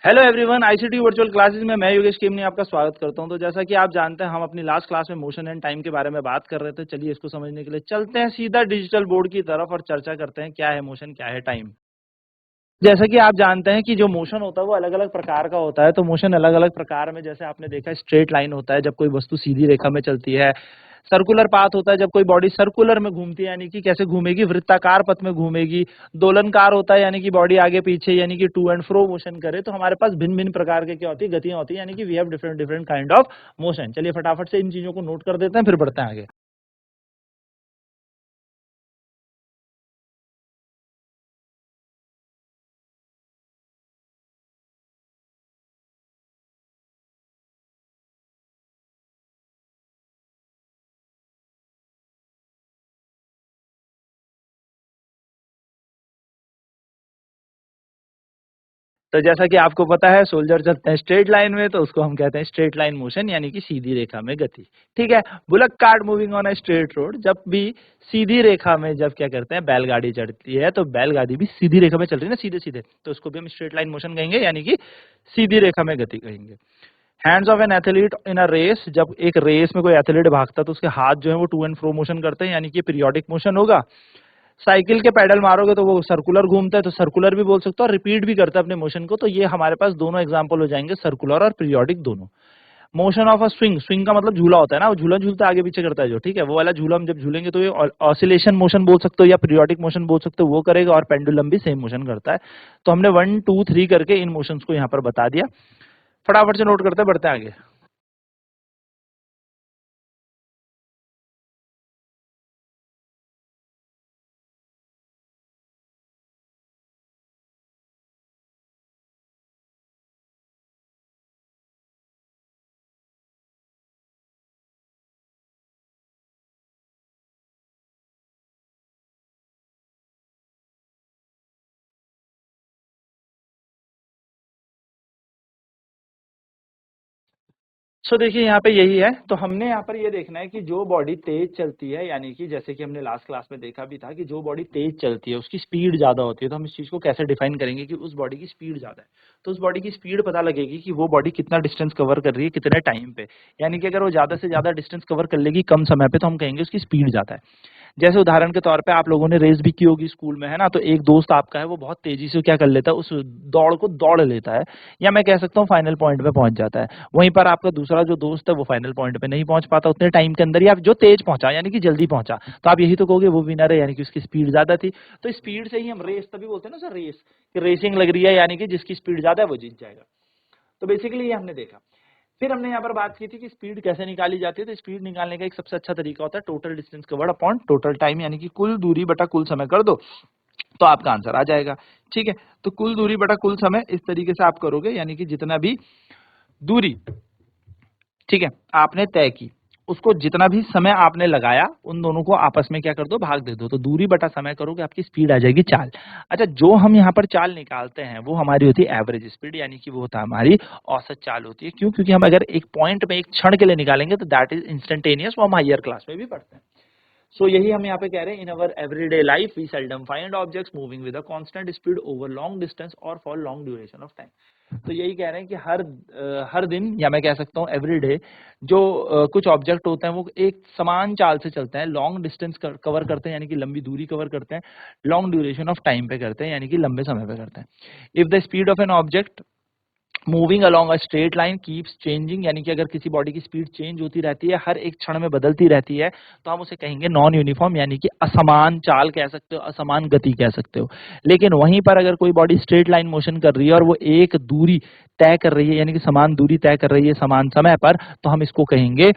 Hello everyone, ICT virtual classes में मैं योगेश केमनी आपका स्वागत करता हूं। तो जैसा कि आप जानते हैं, हम अपनी लास्ट क्लास में मोशन एंड टाइम के बारे में बात कर रहे थे। चलिए इसको समझने के लिए चलते हैं सीधा डिजिटल बोर्ड की तरफ और चर्चा करते हैं क्या है मोशन, क्या है टाइम। जैसा कि आप जानते हैं कि जो मोशन होता है वो अलग अलग प्रकार का होता है। तो मोशन अलग अलग प्रकार में, जैसे आपने देखा, स्ट्रेट लाइन होता है जब कोई वस्तु सीधी रेखा में चलती है। सर्कुलर पाथ होता है जब कोई बॉडी सर्कुलर में घूमती है, यानी कि कैसे घूमेगी, वृत्ताकार पथ में घूमेगी। दोलनकार होता है यानी कि बॉडी आगे पीछे यानी कि टू एंड फ्रो मोशन करे। तो हमारे पास भिन्न भिन्न प्रकार के क्या होती है, गतियां होती है, यानी कि we have different different kind of motion. चलिए फटाफट से इन चीजों को नोट कर देते हैं, फिर बढ़ते हैं आगे। तो जैसा कि आपको पता है, सोल्जर चलते हैं स्ट्रेट लाइन में, तो उसको हम कहते हैं स्ट्रेट लाइन मोशन, यानी कि सीधी रेखा में गति। ठीक है। Bullock cart moving on a straight road, जब भी सीधी रेखा में जब क्या करते हैं, बैलगाड़ी चढ़ती है, तो बैलगाड़ी भी सीधी रेखा में चल रही है ना, सीधे सीधे, तो उसको भी हम स्ट्रेट लाइन मोशन कहेंगे, यानी कि सीधी रेखा में गति कहेंगे। Hands of an athlete in a race, जब एक रेस में कोई एथलीट भागता है तो उसके हाथ जो है वो टू एंड फ्रो मोशन करते हैं, यानी कि पीरियोडिक मोशन होगा। साइकिल के पैडल मारोगे तो वो सर्कुलर घूमता है, तो सर्कुलर भी बोल सकते हो, और रिपीट भी करता है अपने मोशन को। तो ये हमारे पास दोनों एग्जांपल हो जाएंगे, सर्कुलर और पीरियोडिक दोनों। Motion of a swing, swing का मतलब झूला होता है ना, वो झूला झूलता आगे पीछे करता है जो, ठीक है, वो वाला झूला हम जब झूलेंगे तो ये ऑसिलेशन मोशन बोल सकते हो या पीरियोडिक मोशन बोल सकते हो, वो करेगा। और पेंडुलम भी सेम मोशन करता है। तो हमने 1 2 3 करके इन मोशंस को यहाँ पर बता दिया। फटाफट से नोट करते हैं, बढ़ते हैं आगे। सो देखिए यहाँ पे यही है। तो हमने यहाँ पर ये देखना है कि जो बॉडी तेज चलती है, यानी कि जैसे कि हमने लास्ट क्लास में देखा भी था कि जो बॉडी तेज चलती है उसकी स्पीड ज्यादा होती है। तो हम इस चीज को कैसे डिफाइन करेंगे कि उस बॉडी की स्पीड ज्यादा है। तो उस बॉडी की स्पीड पता लगेगी कि वो बॉडी कितना डिस्टेंस कवर कर रही है कितने टाइम पे। यानी कि अगर वो ज्यादा से ज्यादा डिस्टेंस कवर कर लेगी कम समय पे, तो हम कहेंगे उसकी स्पीड ज्यादा है। जैसे उदाहरण के तौर पे आप लोगों ने रेस भी की होगी स्कूल में, है ना। तो एक दोस्त आपका है, वो बहुत तेजी से क्या कर लेता है, उस दौड़ को दौड़ लेता है, या मैं कह सकता हूँ फाइनल पॉइंट पे पहुंच जाता है। वहीं पर आपका दूसरा जो दोस्त है वो फाइनल पॉइंट पे नहीं पहुंच पाता उतने टाइम के अंदर, या जो तेज पहुंचा यानी कि जल्दी पहुंचा, तो आप यही तो कहोगे वो विनर है, यानी कि उसकी स्पीड ज्यादा थी। तो स्पीड से ही हम रेस तभी बोलते हैं ना सर, रेस, रेसिंग लग रही है, यानी कि जिसकी स्पीड ज्यादा है वो जीत जाएगा। तो बेसिकली ये हमने देखा। फिर हमने यहाँ पर बात की थी कि स्पीड कैसे निकाली जाती है। तो स्पीड निकालने का एक सबसे अच्छा तरीका होता है total distance covered upon total time, यानी कि कुल दूरी बटा कुल समय कर दो, तो आपका आंसर आ जाएगा। ठीक है। तो कुल दूरी बटा कुल समय इस तरीके से आप करोगे, यानी कि जितना भी दूरी, ठीक है, आपने तय की, उसको जितना भी समय आपने लगाया उन दोनों को आपस में क्या कर दो, भाग दे दो। तो दूरी बटा समय करोगे, आपकी स्पीड आ जाएगी चाल। अच्छा, जो हम यहाँ पर चाल निकालते हैं वो हमारी होती है एवरेज स्पीड, यानी कि वो होता है हमारी औसत चाल होती है। क्यों? क्योंकि हम अगर एक पॉइंट में एक क्षण के लिए निकालेंगे तो दैट इज इंस्टेंटेनियस, वो हम हायर क्लास में भी पढ़ते हैं। सो यही हम यहाँ पे कह रहे हैं, in our everyday life we seldom find objects moving with a constant speed over long distance और for long duration of time. तो यही कह रहे हैं कि हर दिन, या मैं कह सकता हूँ एवरीडे, जो कुछ ऑब्जेक्ट होते हैं वो एक समान चाल से चलते हैं, लॉन्ग डिस्टेंस कवर करते हैं, यानी कि लंबी दूरी कवर करते हैं, लॉन्ग ड्यूरेशन ऑफ टाइम पे करते हैं, यानी कि लंबे समय पे करते हैं। If the speed of an object moving along a straight line keeps changing, यानी कि अगर किसी बॉडी की स्पीड चेंज होती रहती है, हर एक क्षण में बदलती रहती है, तो हम उसे कहेंगे नॉन यूनिफॉर्म, यानी कि असमान चाल कह सकते हो, असमान गति कह सकते हो। लेकिन वहीं पर अगर कोई बॉडी स्ट्रेट लाइन मोशन कर रही है और वो एक दूरी तय कर रही है, यानी कि समान दूरी तय कर रही है समान समय पर, तो हम इसको कहेंगे,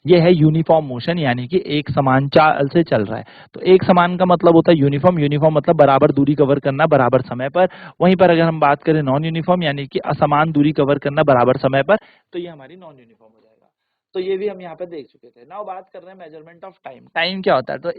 ये है यूनिफॉर्म मोशन, यानी कि एक समान चाल से चल रहा है। तो एक समान का मतलब होता है यूनिफॉर्म, यूनिफॉर्म मतलब बराबर दूरी कवर करना बराबर समय पर। वहीं पर अगर हम बात करें नॉन यूनिफॉर्म, यानी कि असमान दूरी कवर करना बराबर समय पर, तो ये हमारी नॉन यूनिफॉर्म हो जाएगा। तो ये भी हम यहाँ पे देख चुके थे। नाउ बात कर रहे हैं मेजरमेंट ऑफ टाइम। टाइम क्या होता है? तो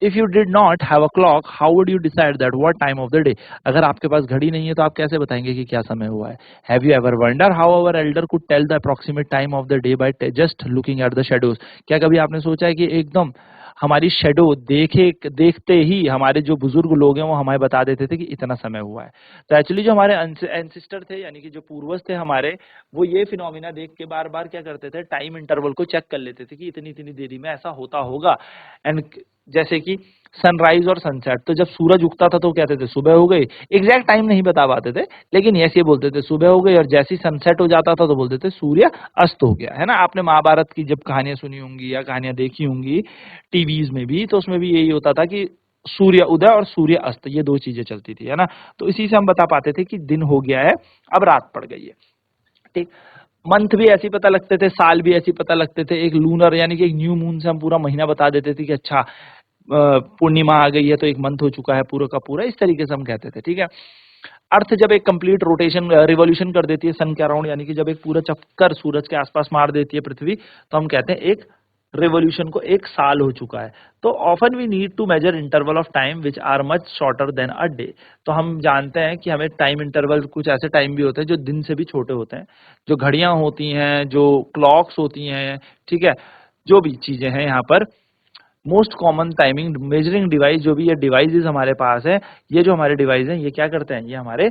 if you did not have a clock, how would you decide that what time of the day? अगर आपके पास घड़ी नहीं है तो आप कैसे बताएंगे कि क्या समय हुआ है? Have you ever wonder how our elder could tell the approximate time of the day by just looking at the shadows? क्या कभी आपने सोचा है कि एकदम हमारी शेडो देखते ही हमारे जो बुजुर्ग लोग हैं वो हमें बता देते थे कि इतना समय हुआ है। तो एक्चुअली जो हमारे एंसिस्टर थे यानी कि जो पूर्वज थे हमारे, वो ये फिनोमिना देख के बार बार क्या करते थे, टाइम इंटरवल को चेक कर लेते थे कि इतनी इतनी देरी में ऐसा होता होगा। एंड जैसे कि सनराइज और सनसेट, तो जब सूरज उगता था तो कहते थे सुबह हो गई, एग्जैक्ट टाइम नहीं बता पाते थे, लेकिन यस ये बोलते थे सुबह हो गई, और जैसे ही सनसेट हो जाता था तो बोलते थे सूर्य अस्त हो गया। है ना, आपने महाभारत की जब कहानियां सुनी होंगी या कहानियां देखी होंगी टीवीज में भी, तो उसमें भी यही होता था कि सूर्य उदय और सूर्य अस्त, ये दो चीजें चलती थी। है ना, तो इसी से हम बता पाते थे कि दिन हो गया है, अब रात पड़ गई है। ठीक, मंथ भी ऐसे ही पता लगते थे, साल भी ऐसे ही पता लगते थे। एक लूनर यानी कि एक न्यू मून से हम पूरा महीना बता देते थे कि अच्छा पूर्णिमा आ गई है तो एक मंथ हो चुका है पूरा का पूरा, इस तरीके से हम कहते थे। ठीक है, अर्थ जब एक कंप्लीट रोटेशन रिवॉल्यूशन कर देती है सन के अराउंड, यानी कि जब एक पूरा चक्कर सूरज के आसपास मार देती है पृथ्वी, तो हम कहते हैं एक रेवोल्यूशन को एक साल हो चुका है। तो often we need to measure interval of time which are much shorter than a day. तो हम जानते हैं कि हमें टाइम इंटरवल, कुछ ऐसे टाइम भी होते हैं जो दिन से भी छोटे होते हैं, जो घड़ियां होती हैं, जो क्लॉक्स होती हैं। ठीक है, जो भी चीजें हैं यहाँ पर, most common timing measuring device जो भी ये डिवाइसेस हमारे पास है, ये जो हमारे डिवाइस हैं ये क्या करते हैं, ये हमारे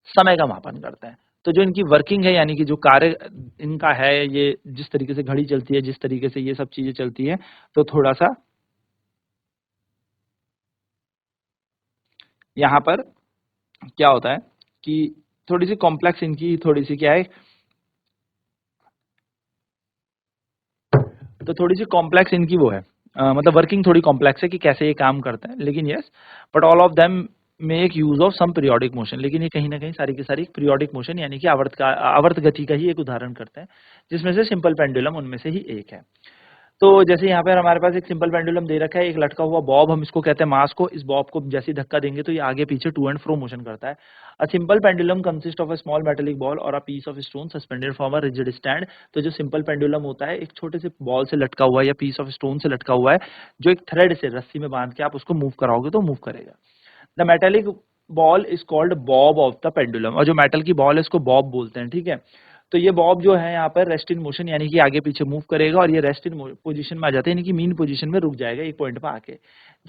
समय का मापन करते हैं। तो जो इनकी वर्किंग है यानी कि जो कार्य इनका है, ये जिस तरीके से घड़ी चलती है, जिस तरीके से ये सब चीजें चलती हैं, तो थोड़ा सा यहाँ पर क्या होता है कि थोड़ी सी कॉम्प्लेक्स इनकी थोड़ी सी क्या है, तो थोड़ी सी कॉम्प्लेक्स इनकी वो है, मतलब वर्किंग थोड़ी कॉम्प्लेक्स है कि कैसे ये काम करते हैं। लेकिन yes, but all of them make use of some periodic motion. लेकिन ये कहीं ना कहीं सारी की सारी पीरियोडिक मोशन यानी कि आवर्त गति का ही एक उदाहरण करते हैं, जिसमें से सिंपल पेंडुलम उनमें से ही एक है। तो जैसे यहाँ पर हमारे पास एक सिंपल पेंडुलम दे रखा है, एक लटका हुआ बॉब, हम इसको कहते हैं मास को। इस बॉब को जैसे ही धक्का देंगे तो ये आगे पीछे टू एंड फ्रो मोशन करता है। A simple pendulum consist of a small metallic ball और a piece of stone suspended from a rigid stand. तो जो सिंपल पेंडुलम होता है, एक छोटे से बॉल से लटका हुआ है या पीस ऑफ स्टोन से लटका हुआ है, जो एक थ्रेड से, रस्सी में बांध के आप उसको मूव कराओगे तो मूव करेगा। The metallic ball is called Bob of the pendulum, और जो मेटल की बॉल है इसको बॉब बोलते हैं। ठीक है, तो ये बॉब जो है यहाँ पर रेस्ट इन मोशन यानी कि आगे पीछे मूव करेगा, और ये रेस्ट इन पोजीशन में आ जाते हैं, यानी कि मीन पोजीशन में रुक जाएगा एक पॉइंट पर आके।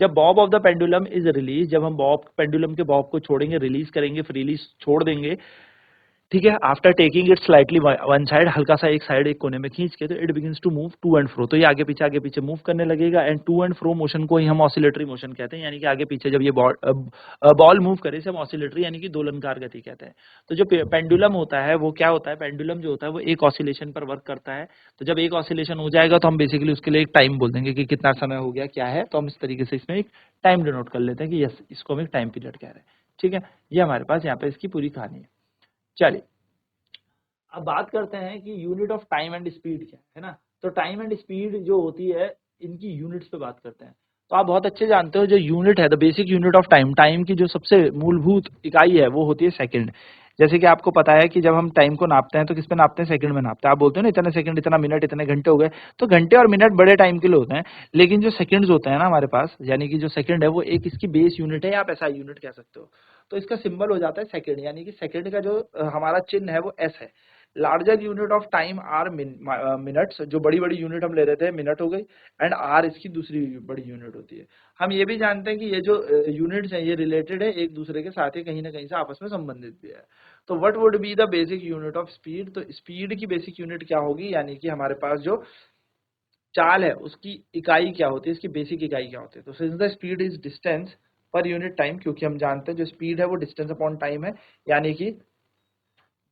जब Bob of the pendulum is release, जब हम बॉब पेंडुलम के बॉब को छोड़ेंगे, रिलीज करेंगे, फ्रीली छोड़ देंगे, ठीक है, after taking it slightly one side, हल्का सा एक साइड एक कोने में खींच के, तो it begins to move to and fro. तो ये आगे पीछे मूव करने लगेगा। And to and fro motion को ही हम ऑसिलेटरी मोशन कहते हैं, यानी कि आगे पीछे जब ये बॉल मूव करे इसे हम ऑसिलेटरी यानी कि दोलनकार गति कहते हैं। तो जो पेंडुलम होता है वो क्या होता है, पेंडुलम जो होता है वो एक ऑसिलेशन पर वर्क करता है। तो जब एक ऑसिलेशन हो जाएगा तो हम बेसिकली उसके लिए एक टाइम बोल देंगे कि कितना समय हो गया क्या है, तो हम इस तरीके से इसमें एक टाइम डिनोट कर लेते हैं कि यस, इसको हम एक टाइम पीरियड कह रहे हैं। ठीक है, ये हमारे पास यहाँ पे इसकी पूरी कहानी है। चलिए, अब बात करते हैं कि unit of time and speed क्या है ना। तो टाइम एंड स्पीड जो होती है, इनकी यूनिट्स पे बात करते हैं। तो आप बहुत अच्छे जानते हो जो यूनिट है, the basic unit of time, time की जो सबसे मूलभूत इकाई है वो होती है सेकंड। जैसे कि आपको पता है कि जब हम टाइम को नापते हैं तो किस पे नापते हैं, सेकंड में नापते हैं। आप बोलते हो ना इतने सेकंड, इतना मिनट, इतने घंटे हो गए, तो घंटे और मिनट बड़े टाइम के लिए होते हैं। लेकिन जो सेकंड्स होते हैं ना हमारे पास, यानी कि जो सेकंड है वो एक इसकी बेस यूनिट है, या आप ऐसा यूनिट कह सकते हो। तो इसका सिंबल हो जाता है सेकंड, यानी कि सेकंड का जो हमारा चिन्ह है वो एस है। Larger unit of time are minutes, जो बड़ी बड़ी यूनिट हम ले रहे थे मिनट हो गई, एंड आर इसकी दूसरी बड़ी यूनिट होती है। हम ये भी जानते हैं कि ये जो यूनिट्स हैं ये रिलेटेड है एक दूसरे के साथ ही, कहीं ना कहीं से आपस में संबंधित भी है। तो what would be the basic unit of speed, तो स्पीड की बेसिक यूनिट क्या होगी, यानी कि हमारे पास जो चाल है उसकी इकाई क्या होती है, इसकी बेसिक इकाई क्या होती है। तो since the speed is distance per unit time, क्योंकि हम जानते हैं जो स्पीड है वो डिस्टेंस अपॉन टाइम है, यानी कि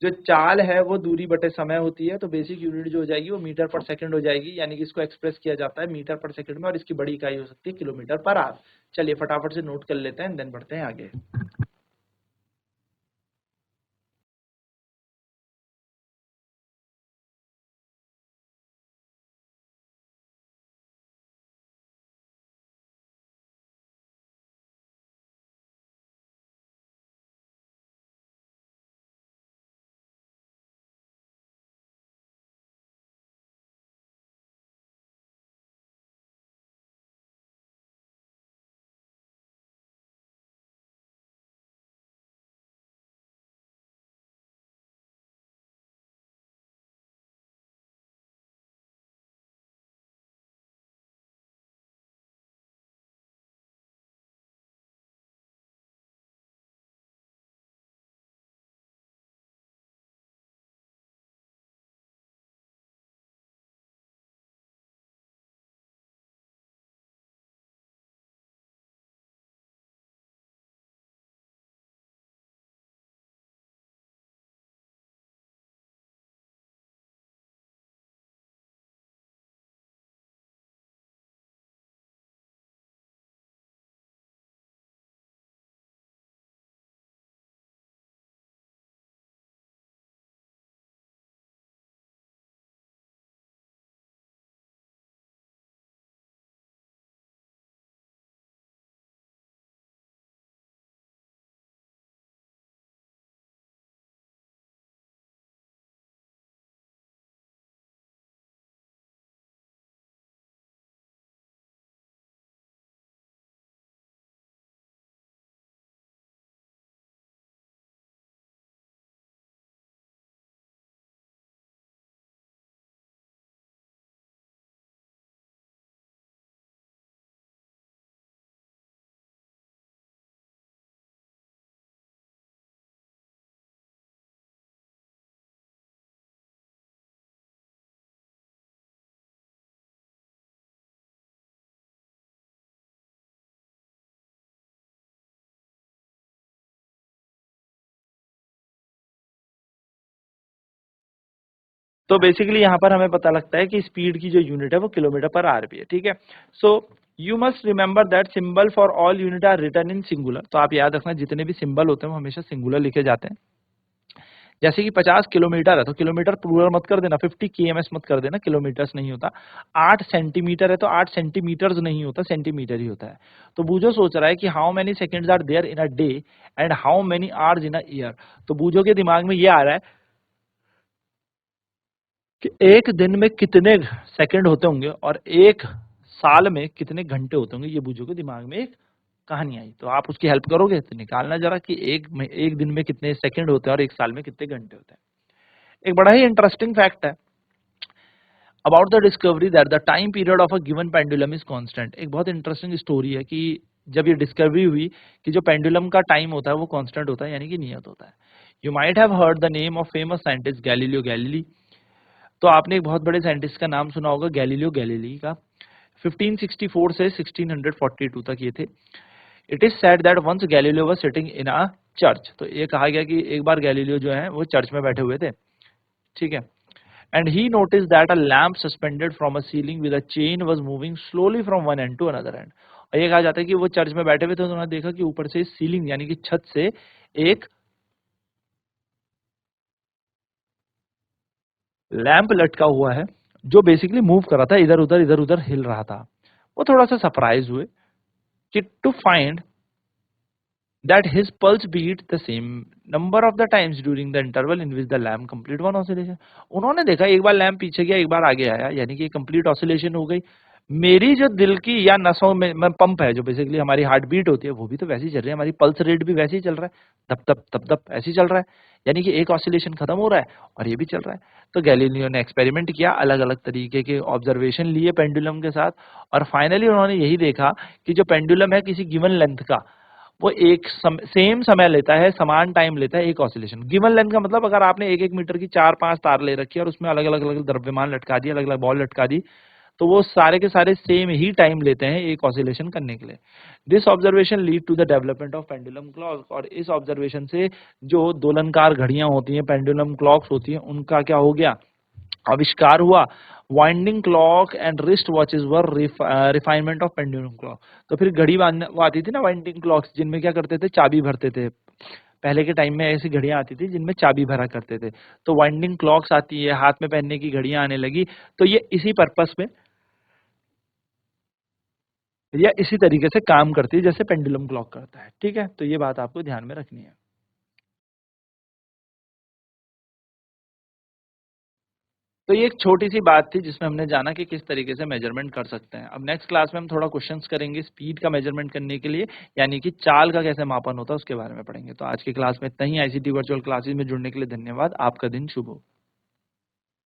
जो चाल है वो दूरी बटे समय होती है। तो बेसिक यूनिट जो हो जाएगी वो मीटर पर सेकंड हो जाएगी, यानी कि इसको एक्सप्रेस किया जाता है मीटर पर सेकंड में, और इसकी बड़ी इकाई हो सकती है किलोमीटर पर आवर। चलिए फटाफट से नोट कर लेते हैं, देन बढ़ते हैं आगे। तो बेसिकली यहाँ पर हमें पता लगता है कि स्पीड की जो यूनिट है वो किलोमीटर पर आर भी है, ठीक है। So you must remember that symbol for all unit are written in singular. तो आप याद रखना जितने भी सिंबल होते हैं वो हमेशा सिंगुलर लिखे जाते हैं। जैसे कि 50 किलोमीटर है तो किलोमीटर प्लूरल मत कर देना, 50 केएमएस मत कर देना, किलोमीटर्स नहीं होता। 8 सेंटीमीटर है तो 8 सेंटीमीटर्स नहीं होता, सेंटीमीटर ही होता है। तो बूझो सोच रहा है कि how many seconds are there in a day and how many hours in a year. तो बूझो के दिमाग में ये आ रहा है कि एक दिन में कितने सेकंड होते होंगे और एक साल में कितने घंटे होते होंगे। ये बूझो के दिमाग में एक कहानी आई, तो आप उसकी हेल्प करोगे तो निकालना जरा कि एक दिन में कितने सेकंड होते हैं और एक साल में कितने घंटे होते हैं। एक बड़ा ही इंटरेस्टिंग फैक्ट है about the discovery that the time period of a given pendulum is constant. एक बहुत इंटरेस्टिंग स्टोरी है कि जब ये डिस्कवरी हुई कि जो पेंडुलम का टाइम होता है वो कांस्टेंट होता है, यानी कि नियत होता है। You might have heard the name of famous scientist Galileo Galilei. तो आपने एक बहुत बड़े साइंटिस्ट का नाम सुना होगा गैलीलियो गैलीली का। 1564 से 1642 तक ये थे। It is said that once Galileo was sitting in a church. तो ये कहा गया कि एक बार गैलीलियो जो है वो चर्च में बैठे हुए थे, ठीक है। And he noticed that a lamp suspended from a ceiling with a chain was moving slowly from one end to another end। और ये कहा जाता है कि वो चर्च में बैठे हुए थे तो उन्होंने देखा कि ऊपर से सीलिंग यानी कि छत से एक लैंप लटका हुआ है जो बेसिकली मूव कर रहा था, इधर उधर हिल रहा था। वो थोड़ा सा सरप्राइज हुए कि to find that his pulse beat the same number of the times during the interval in which the lamp complete one oscillation। उन्होंने देखा एक बार लैम्प पीछे गया एक बार आगे आया, यानी कि कंप्लीट ऑसिलेशन हो गई। मेरी जो दिल की या नसों में पंप है, जो बेसिकली हमारी हार्ट बीट होती है, वो भी तो वैसी चल रही है, हमारी पल्स रेट भी वैसे ही चल रहा है, धप धप धप धप ऐसे ही चल रहा है। यानी कि एक ऑसिलेशन खत्म हो रहा है और ये भी चल रहा है। तो गैलीलियो ने एक्सपेरिमेंट किया, अलग अलग तरीके के ऑब्जर्वेशन लिए पेंडुलम के साथ, और फाइनली उन्होंने यही देखा कि जो पेंडुलम है किसी गिवन लेंथ का, वो सेम समय लेता है, समान टाइम लेता है एक ऑसिलेशन। गिवन लेंथ का मतलब अगर आपने 1-1 मीटर की 4-5 तार ले रखी है और उसमें अलग-अलग द्रव्यमान लटका दिए, अलग-अलग बॉल लटका दी, तो वो सारे के सारे सेम ही टाइम लेते हैं एक ऑसिलेशन करने के लिए। This observation lead to the development of pendulum clock. और इस ऑब्जर्वेशन से जो दोलनकार घड़ियां होती हैं, पेंडुलम क्लॉक्स होती हैं, उनका क्या हो गया, आविष्कार हुआ। Winding clock and wrist watches were refinement of pendulum clock. तो फिर घड़ी बांधने वो आती थी ना, वाइंडिंग क्लॉक्स, जिनमें क्या करते थे, चाबी भरते थे। पहले के टाइम में ऐसी घड़ियां आती थी जिनमें चाबी भरा करते थे। तो वाइंडिंग क्लॉक्स आती है, हाथ में पहनने की घड़ियां आने लगी। तो ये इसी पर्पस में या इसी तरीके से काम करती है जैसे पेंडुलम क्लॉक करता है, ठीक है। तो ये बात आपको ध्यान में रखनी है। तो ये एक छोटी-सी बात थी जिसमें हमने जाना कि किस तरीके से मेजरमेंट कर सकते हैं। अब नेक्स्ट क्लास में हम थोड़ा क्वेश्चंस करेंगे स्पीड का मेजरमेंट करने के लिए, यानी कि चाल का कैसे मापन होता है उसके बारे में पढ़ेंगे। तो आज की क्लास में इतना ही। आईसीटी वर्चुअल क्लासेस में जुड़ने के लिए धन्यवाद। आपका दिन शुभ हो।